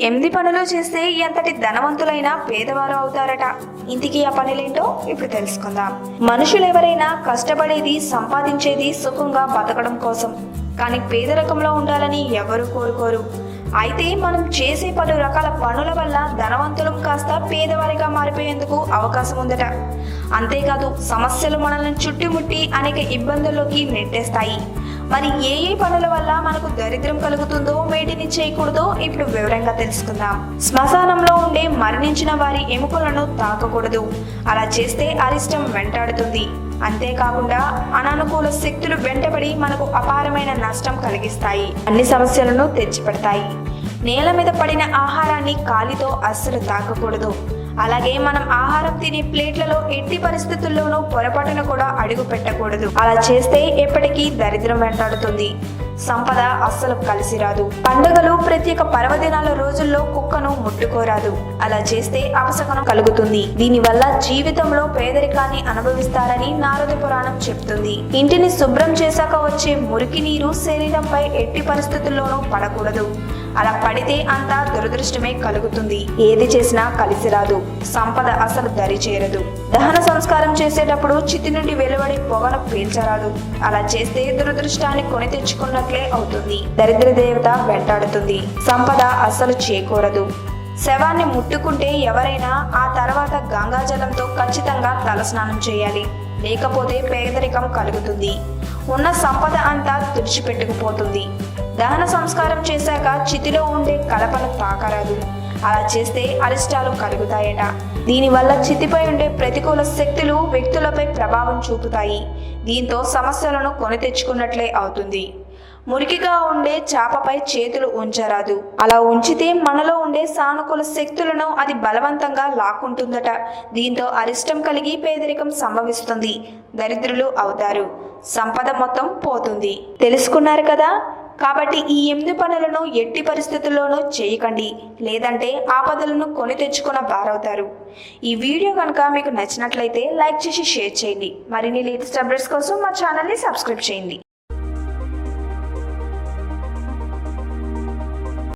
ఎనిమిది పనులు చేస్తే ఎంతటి ధనవంతులైనా పేదవారు అవుతారట. ఇంతకీ ఆ పనులేంటో ఇప్పుడు తెలుసుకుందాం. మనుషులు ఎవరైనా కష్టపడేది, సంపాదించేది సుఖంగా బతకడం కోసం, కానీ పేదరికంలో ఉండాలని ఎవరు కోరుకోరు. అయితే మనం చేసే పలు రకాల పనుల వల్ల ధనవంతులం కాస్త పేదవారిగా మారిపోయేందుకు అవకాశం ఉందట. అంతేకాదు, సమస్యలు మనల్ని చుట్టుముట్టి అనేక ఇబ్బందుల్లోకి నెట్టేస్తాయి. మరి ఏ ఏ పనుల వల్ల మనకు దరిద్రం కలుగుతుందో, వేటిని చేయకూడదో ఇప్పుడు వివరంగా తెలుసుకుందాం. శ్మశానంలో ఉండే మరణించిన వారి ఎముకలను తాకకూడదు. అలా చేస్తే అరిష్టం వెంటాడుతుంది. అంతేకాకుండా అననుకూల శక్తులు వెంటబడి మనకు అపారమైన నష్టం కలిగిస్తాయి, అన్ని సమస్యలను తెచ్చిపెడతాయి. నేల మీద పడిన ఆహారాన్ని కాలితో అస్సలు తాకకూడదు. అలాగే మనం ఆహారం తినే ప్లేట్లలో ఎట్టి పరిస్థితుల్లోనూ పొరపాటున కూడా అడుగు పెట్టకూడదు. అలా చేస్తే ఎప్పటికీ దరిద్రం వెంటాడుతుంది, సంపద అస్సలు కలిసి రాదు. పండుగలు, ప్రత్యేక పర్వదినాల రోజుల్లో కుక్కను ముట్టుకోరాదు. అలా చేస్తే అపశకనం కలుగుతుంది. దీనివల్ల జీవితంలో పేదరికాన్ని అనుభవిస్తారని నారద పురాణం చెప్తుంది. ఇంటిని శుభ్రం చేశాక వచ్చే మురికి నీరు శరీరంపై ఎట్టి పరిస్థితుల్లోనూ పడకూడదు. అలా పడితే అంతా దురదృష్టమే కలుగుతుంది. ఏది చేసినా కలిసి రాదు, సంపద అసలు దరి చేరదు. దహన సంస్కారం చేసేటప్పుడు చితి నుండి వెలువడి పొగను పీల్చరాదు. అలా చేస్తే దురదృష్టాన్ని కొని తెచ్చుకున్నట్లే అవుతుంది. దరిద్ర దేవత వెంటాడుతుంది, సంపద అస్సలు చేకూరదు. శవాన్ని ముట్టుకుంటే ఎవరైనా ఆ తర్వాత గంగాజలంతో ఖచ్చితంగా తలస్నానం చేయాలి, లేకపోతే పేదరికం కలుగుతుంది. ఉన్న సంపద అంతా తుడిచిపెట్టుకుపోతుంది. దహన సంస్కారం చేశాక చితిలో ఉండే కలపను తాకరాదు. అలా చేస్తే అరిష్టాలు కలుగుతాయట. దీనివల్ల చితిపై ఉండే ప్రతికూల శక్తులు వ్యక్తులపై ప్రభావం చూపుతాయి. దీంతో సమస్యలను కొని తెచ్చుకున్నట్లే అవుతుంది. మురికిగా ఉండే చాపపై చేతులు ఉంచరాదు. అలా ఉంచితే మనలో ఉండే సానుకూల శక్తులను అది బలవంతంగా లాక్కుంటుందట. దీంతో అరిష్టం కలిగి పేదరికం సంభవిస్తుంది, దరిద్రులు అవుతారు, సంపద మొత్తం పోతుంది. తెలుసుకున్నారు కదా? కాబట్టి ఈ 8 పనులను ఎట్టి పరిస్థితుల్లోనూ చేయకండి, లేదంటే ఆపదలను కొని తెచ్చుకున్న బారవుతారు. ఈ వీడియో కనుక మీకు నచ్చినట్లయితే లైక్ చేసి షేర్ చేయండి. మరిన్ని లేటెస్ట్ అప్డేట్స్ కోసం మా ఛానల్ని సబ్స్క్రైబ్ చేయండి.